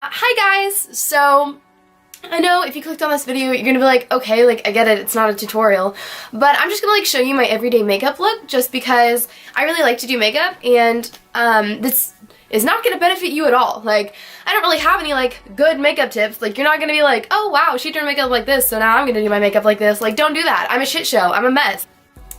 Hi guys! So, I know if you clicked on this video, you're gonna be like, okay, like, I get it, it's not a tutorial, but I'm just gonna like show you my everyday makeup look just because I really like to do makeup, and this is not gonna benefit you at all. Like, I don't really have any like good makeup tips. Like, you're not gonna be like, oh wow, she did her makeup like this, so now I'm gonna do my makeup like this. Like, don't do that. I'm a shit show. I'm a mess.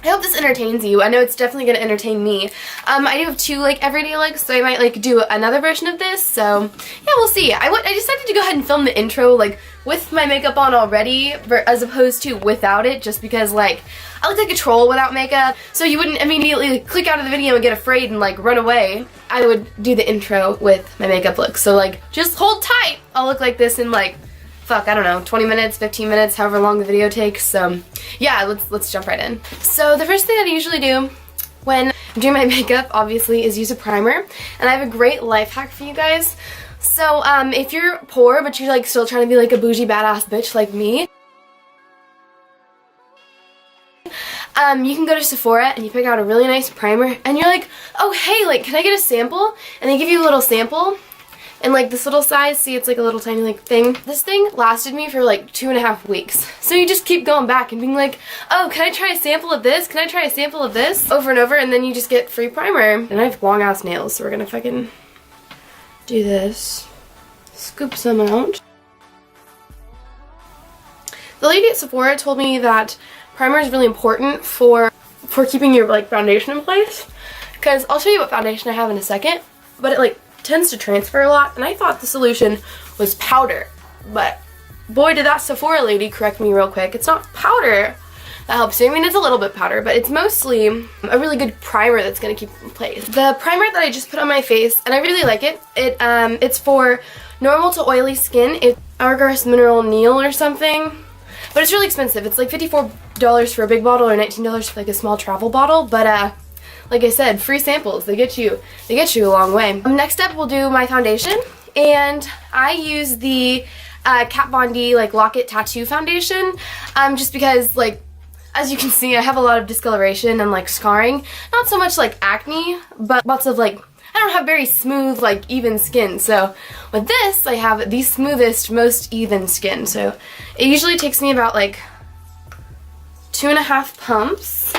I hope this entertains you. I know it's definitely going to entertain me. I do have two like everyday looks, so I might like do another version of this. So yeah, we'll see. I decided to go ahead and film the intro like with my makeup on already, as opposed to without it, just because like I look like a troll without makeup. So you wouldn't immediately click out of the video and get afraid and like run away. I would do the intro with my makeup look. So like just hold tight. I'll look like this in like, fuck, I don't know, 20 minutes, 15 minutes, however long the video takes. So yeah, let's jump right in. So the first thing that I usually do when I'm doing my makeup, obviously, is use a primer. And I have a great life hack for you guys. So if you're poor, but you're like still trying to be like a bougie badass bitch like me, you can go to Sephora and you pick out a really nice primer and you're like, oh hey, like, can I get a sample? And they give you a little sample. And like this little size, see, it's like a little tiny like thing. This thing lasted me for like 2.5 weeks. So you just keep going back and being like, oh, can I try a sample of this? Can I try a sample of this? Over and over, and then you just get free primer. And I have long ass nails, so we're gonna fucking do this. Scoop some out. The lady at Sephora told me that primer is really important for keeping your like foundation in place. Because I'll show you what foundation I have in a second. But it like tends to transfer a lot, and I thought the solution was powder, but boy did that Sephora lady correct me real quick. It's not powder that helps you. I mean, it's a little bit powder, but it's mostly a really good primer that's going to keep it in place. The primer that I just put on my face, and I really like it, it's for normal to oily skin. It's Hourglass Mineral Neil or something, but it's really expensive. It's like $54 for a big bottle or $19 for like a small travel bottle, but like I said, free samples, they get you a long way. Next up, we'll do my foundation, and I use the Kat Von D like Lock-It Tattoo foundation, just because, like, as you can see, I have a lot of discoloration and like scarring. Not so much like acne, but lots of like, I don't have very smooth, like, even skin. So with this, I have the smoothest, most even skin. So it usually takes me about like 2.5 pumps.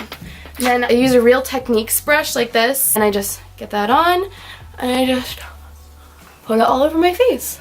And then I use a Real Techniques brush like this, and I just get that on, and I just put it all over my face.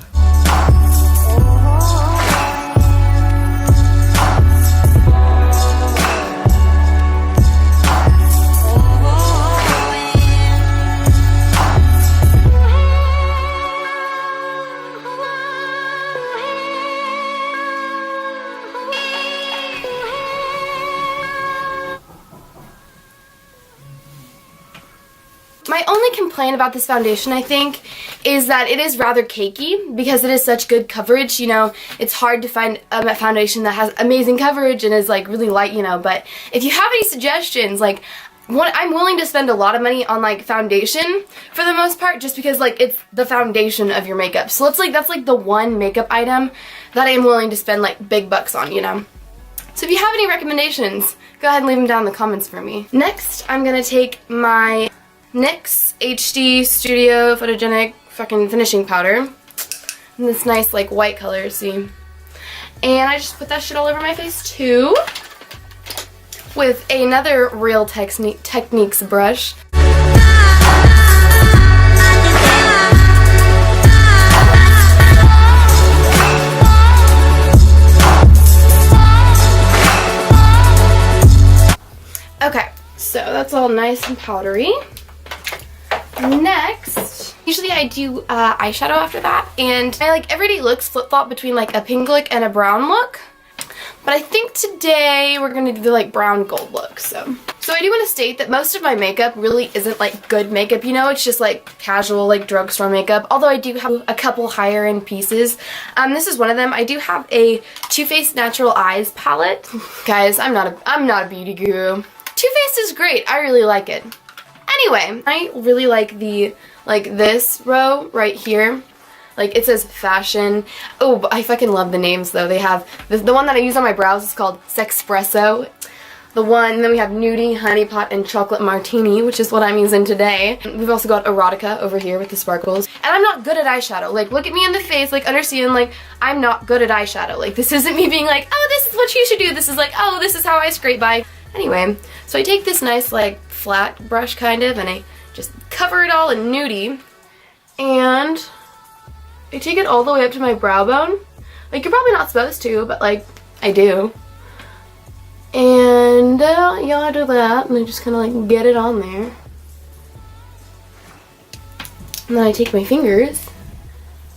My only complaint about this foundation, I think, is that it is rather cakey because it is such good coverage. You know, it's hard to find a foundation that has amazing coverage and is like really light, you know, but if you have any suggestions, like, I'm willing to spend a lot of money on like foundation for the most part, just because like it's the foundation of your makeup. So it's like, that's like the one makeup item that I am willing to spend like big bucks on, you know. So if you have any recommendations, go ahead and leave them down in the comments for me. Next, I'm gonna take my NYX HD Studio Photogenic fucking finishing powder in this nice like white color, see? And I just put that shit all over my face too with another Real Techniques brush. Okay, so that's all nice and powdery. Next, usually I do eyeshadow after that, and I like everyday looks flip-flop between like a pink look and a brown look, but I think today we're gonna do the like brown gold look. So I do want to state that most of my makeup really isn't like good makeup, you know, it's just like casual like drugstore makeup, although I do have a couple higher end pieces. This is one of them. I do have a Too Faced Natural Eyes palette. Guys, I'm not a beauty guru. Too Faced is great, I really like it. Anyway, I really like this row right here. Like, it says fashion. Oh, I fucking love the names though. They have, the one that I use on my brows is called Sexpresso. the one, and then we have Nudie, Honey Pot, and Chocolate Martini, which is what I'm using today. We've also got Erotica over here with the sparkles. And I'm not good at eyeshadow. Like, look at me in the face, like, understand, like, I'm not good at eyeshadow. Like, this isn't me being like, oh, this is what you should do. This is like, oh, this is how I scrape by. Anyway, so I take this nice, like, flat brush, kind of, and I just cover it all in Nudie. And I take it all the way up to my brow bone. Like, you're probably not supposed to, but, like, I do. And yeah, I do that, and I just kind of like get it on there. And then I take my fingers,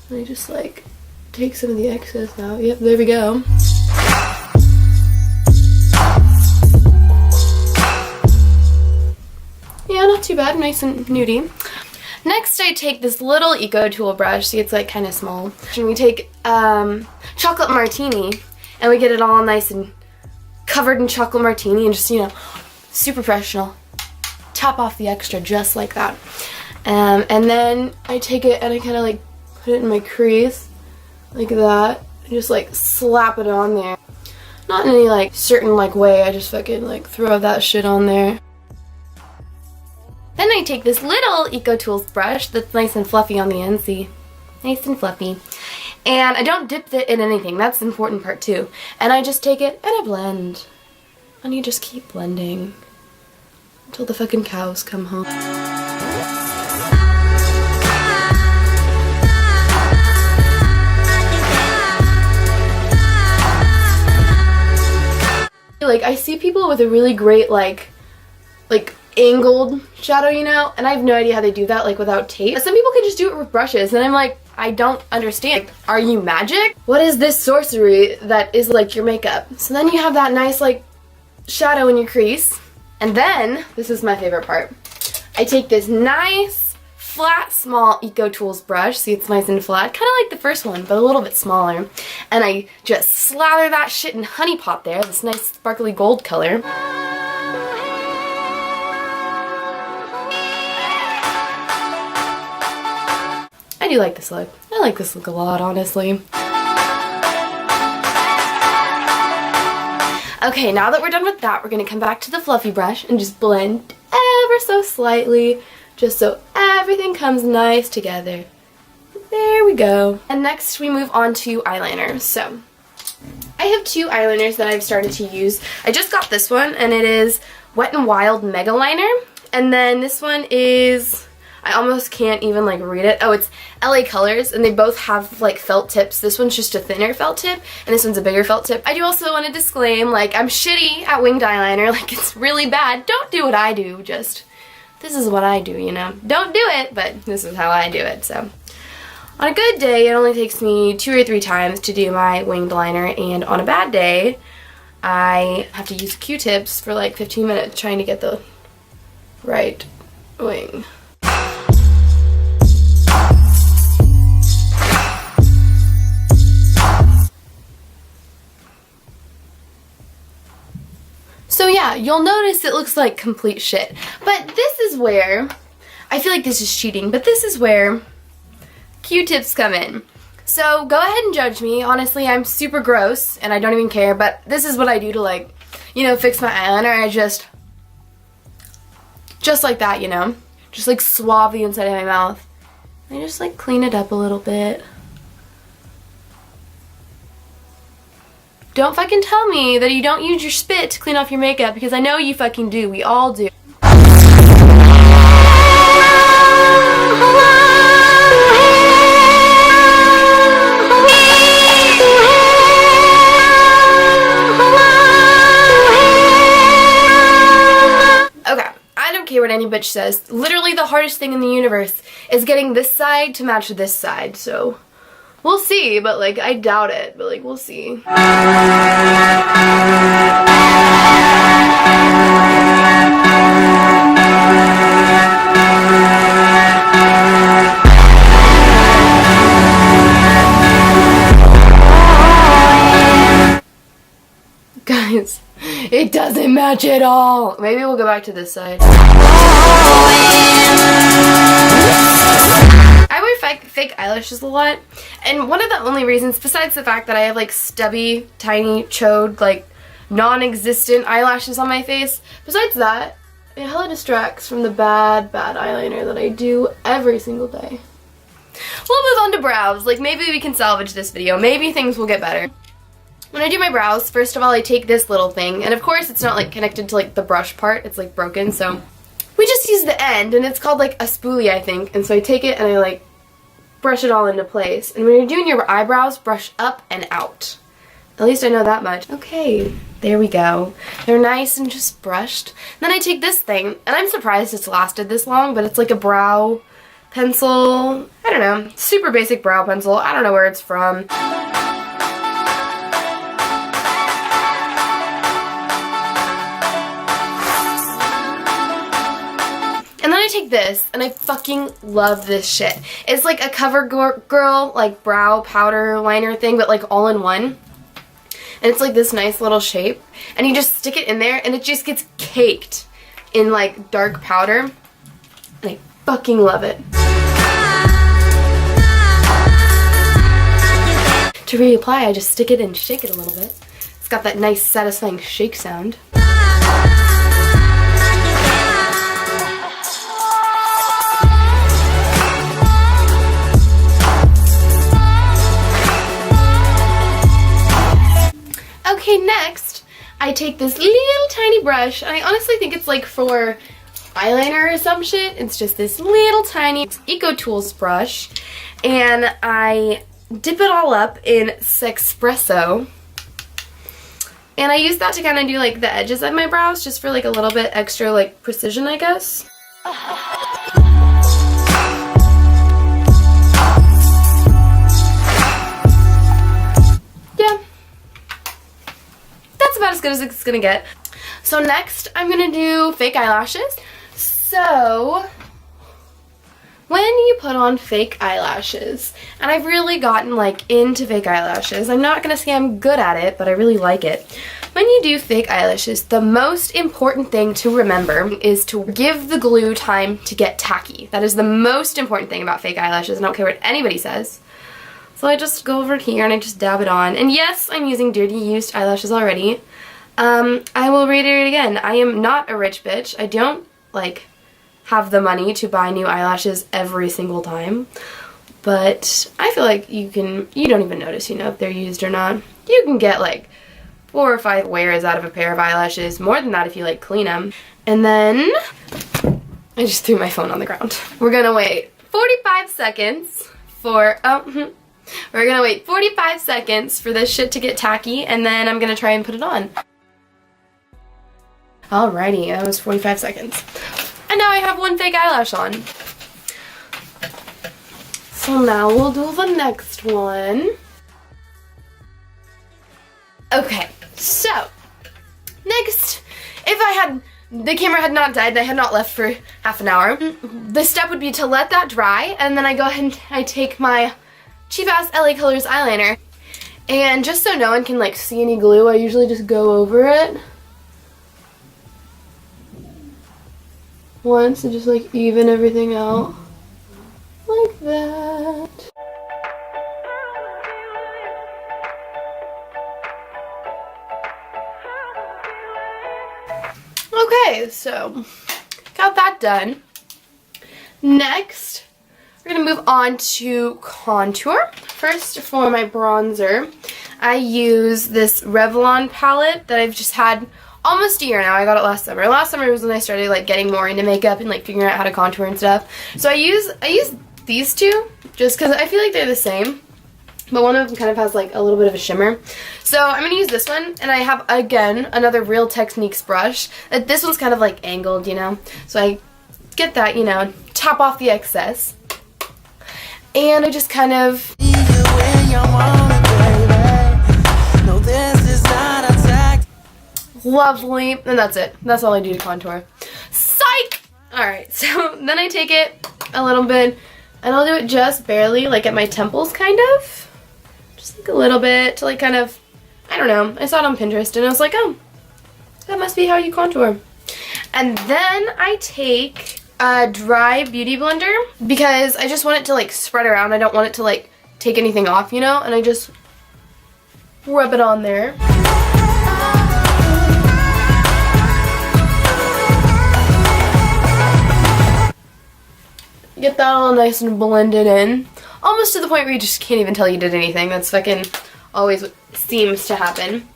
and I just like take some of the excess out. Yep, there we go. Yeah, not too bad, nice and nudie. Next, I take this little Eco Tool brush. See, it's like kind of small. And we take Chocolate Martini, and we get it all nice and covered in Chocolate Martini, and just, you know, super professional. Top off the extra just like that. And then I take it and I kind of like put it in my crease like that, and just like slap it on there. Not in any like certain like way, I just fucking like throw that shit on there. Then I take this little Eco Tools brush that's nice and fluffy on the end, see? Nice and fluffy. And I don't dip it in anything, that's the important part too. And I just take it and I blend. And you just keep blending until the fucking cows come home. Like, I see people with a really great like angled shadow, you know, and I have no idea how they do that, like, without tape. Some people can just do it with brushes, and I'm like, I don't understand. Like, are you magic? What is this sorcery that is like your makeup? So then you have that nice like shadow in your crease, and then, this is my favorite part, I take this nice flat small Eco Tools brush, see, it's nice and flat, kind of like the first one, but a little bit smaller, and I just slather that shit in Honey Pot there, this nice sparkly gold color. I do like this look. I like this look a lot, honestly. Okay, now that we're done with that, we're gonna come back to the fluffy brush and just blend ever so slightly, just so everything comes nice together. There we go. And next we move on to eyeliner. So, I have two eyeliners that I've started to use. I just got this one, and it is Wet n Wild Mega Liner. And then this one is, I almost can't even like read it. Oh, it's LA Colors, and they both have like felt tips. This one's just a thinner felt tip, and this one's a bigger felt tip. I do also want to disclaim, like, I'm shitty at winged eyeliner. Like, it's really bad. Don't do what I do. Just, this is what I do, you know. Don't do it, but this is how I do it, so. On a good day, it only takes me 2 or 3 times to do my winged liner, and on a bad day, I have to use Q-tips for like 15 minutes trying to get the right wing. So yeah, you'll notice it looks like complete shit. But this is where, I feel like this is cheating, but this is where Q-tips come in. So go ahead and judge me. Honestly, I'm super gross and I don't even care, but this is what I do to, like, you know, fix my eyeliner. I just like that, you know, just like swab the inside of my mouth. I just like clean it up a little bit. Don't fucking tell me that you don't use your spit to clean off your makeup, because I know you fucking do. We all do. Okay, I don't care what any bitch says. Literally the hardest thing in the universe is getting this side to match this side, so we'll see, but like, I doubt it, but like, we'll see. Guys, it doesn't match at all. Maybe we'll go back to this side. I wear fake eyelashes a lot, and one of the only reasons, besides the fact that I have like stubby, tiny, chode, like non-existent eyelashes on my face. Besides that, it hella distracts from the bad eyeliner that I do every single day. We'll move on to brows. Like, maybe we can salvage this video. Maybe things will get better. When I do my brows, first of all, I take this little thing, and of course it's not like connected to like the brush part, it's like broken, so we just use the end, and it's called like a spoolie, I think, and so I take it and I like brush it all into place. And when you're doing your eyebrows, brush up and out. At least I know that much. Okay, there we go. They're nice and just brushed. Then I take this thing, and I'm surprised it's lasted this long, but it's like a brow pencil. I don't know, super basic brow pencil. I don't know where it's from. And then I take this, and I fucking love this shit. It's like a CoverGirl, like brow powder liner thing, but like all in one. And it's like this nice little shape. And you just stick it in there, and it just gets caked in like dark powder. And I fucking love it. To reapply, I just stick it and shake it a little bit. It's got that nice, satisfying shake sound. Okay, next, I take this little tiny brush, and I honestly think it's like for eyeliner or some shit. It's just this little tiny Eco Tools brush, and I dip it all up in Sexpresso, and I use that to kind of do like the edges of my brows, just for like a little bit extra like precision, I guess. About as good as it's gonna get. So next I'm gonna do fake eyelashes. So when you put on fake eyelashes, and I've really gotten like into fake eyelashes, I'm not gonna say I'm good at it, but I really like it. When you do fake eyelashes, the most important thing to remember is to give the glue time to get tacky. That is the most important thing about fake eyelashes. I don't care what anybody says. So I just go over here and I just dab it on. And yes, I'm using dirty used eyelashes already. I will reiterate again, I am not a rich bitch. I don't like have the money to buy new eyelashes every single time. But I feel like you don't even notice, you know, if they're used or not. You can get like 4 or 5 wears out of a pair of eyelashes. More than that if you like clean them. And then I just threw my phone on the ground. We're gonna wait 45 seconds for, we're gonna wait 45 seconds for this shit to get tacky, and then I'm gonna try and put it on. Alrighty, that was 45 seconds. And now I have one fake eyelash on. So now we'll do the next one. Okay, so next, if the camera had not died and I had not left for half an hour, the step would be to let that dry, and then I go ahead and I take my cheap-ass LA Colors eyeliner, and just so no one can like see any glue, I usually just go over it once and just like even everything out like that. Okay, so got that done. Next, we're gonna move on to contour. First, for my bronzer, I use this Revlon palette that I've just had almost a year now. I got it last summer. Last summer was when I started like getting more into makeup and like figuring out how to contour and stuff. So I use these two just because I feel like they're the same, but one of them kind of has like a little bit of a shimmer. So I'm gonna use this one, and I have again another Real Techniques brush. This one's kind of like angled, you know. So I get that, you know, top off the excess. And I just kind of lovely, and that's it. That's all I do to contour. Psych! Alright, so then I take it a little bit, and I'll do it just barely, like at my temples, kind of. Just like a little bit, to like kind of, I don't know. I saw it on Pinterest, and I was like, oh, that must be how you contour. And then I take a dry beauty blender, because I just want it to like spread around. I don't want it to like take anything off, you know, and I just rub it on there. Get that all nice and blended in. Almost to the point where you just can't even tell you did anything. That's fucking always what seems to happen.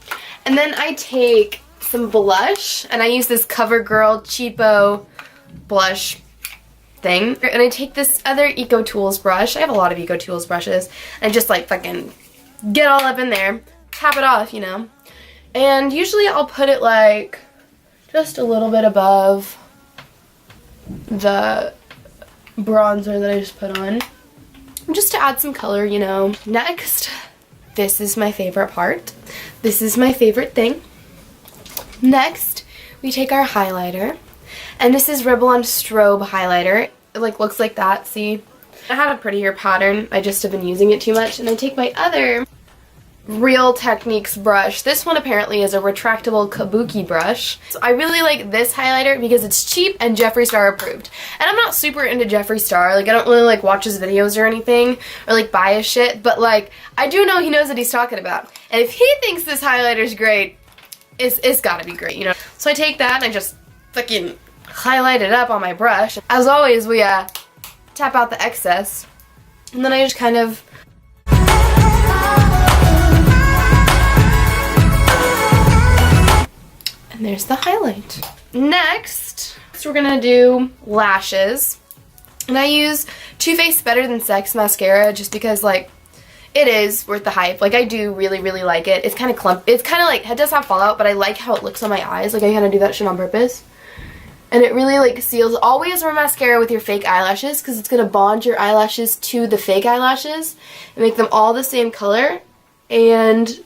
And then I take some blush, and I use this CoverGirl cheapo blush thing. And I take this other Eco Tools brush. I have a lot of Eco Tools brushes. And just like fucking get all up in there. Tap it off, you know. And usually I'll put it like just a little bit above the bronzer that I just put on. Just to add some color, you know. Next, this is my favorite part. This is my favorite thing. Next, we take our highlighter. And this is Revlon Strobe highlighter. It like looks like that, see? I had a prettier pattern. I just have been using it too much. And I take my other Real Techniques brush. This one apparently is a retractable kabuki brush. So I really like this highlighter because it's cheap and Jeffree Star approved. And I'm not super into Jeffree Star. Like, I don't really like watch his videos or anything or like buy his shit, but like I do know he knows what he's talking about. And if he thinks this highlighter's great, it's gotta be great, you know. So I take that and I just fucking highlight it up on my brush. As always, we tap out the excess. And then I just kind of and there's the highlight. Next, we're gonna do lashes. And I use Too Faced Better Than Sex mascara just because like it is worth the hype. Like I do really, really like it. It's kind of clump. It's kind of like, it does have fallout, but I like how it looks on my eyes. Like I kind of do that shit on purpose. And it really like seals. Always wear mascara with your fake eyelashes because it's gonna bond your eyelashes to the fake eyelashes and make them all the same color and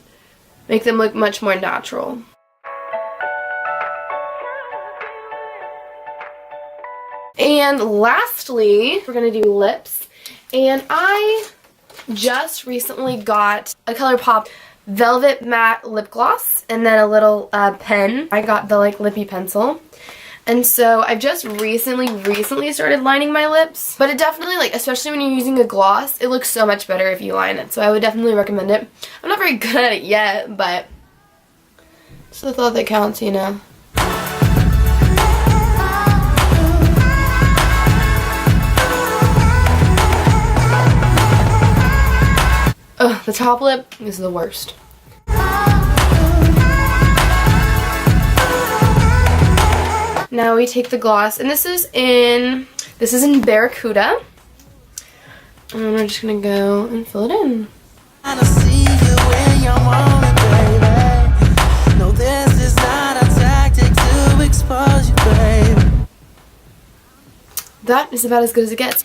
make them look much more natural. And lastly, we're gonna do lips. And I just recently got a ColourPop Velvet Matte Lip Gloss and then a little pen. I got the like lippy pencil. And so I've just recently started lining my lips. But it definitely, like, especially when you're using a gloss, it looks so much better if you line it. So I would definitely recommend it. I'm not very good at it yet, but it's the thought that counts, you know. Ugh, the top lip is the worst. Now we take the gloss, and this is in Barracuda. And we're just gonna go and fill it in. That is about as good as it gets.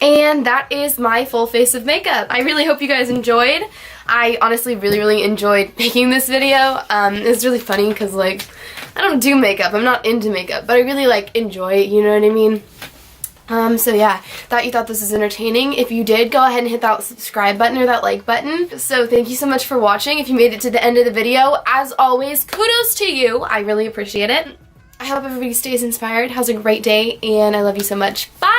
And that is my full face of makeup. I really hope you guys enjoyed. I honestly really enjoyed making this video. It's really funny because like I don't do makeup. I'm not into makeup, but I really like enjoy it, you know what I mean? So yeah, thought you thought this was entertaining. If you did, go ahead and hit that subscribe button or that like button. So thank you so much for watching. If you made it to the end of the video, as always, kudos to you. I really appreciate it. I hope everybody stays inspired, has a great day, and I love you so much. Bye!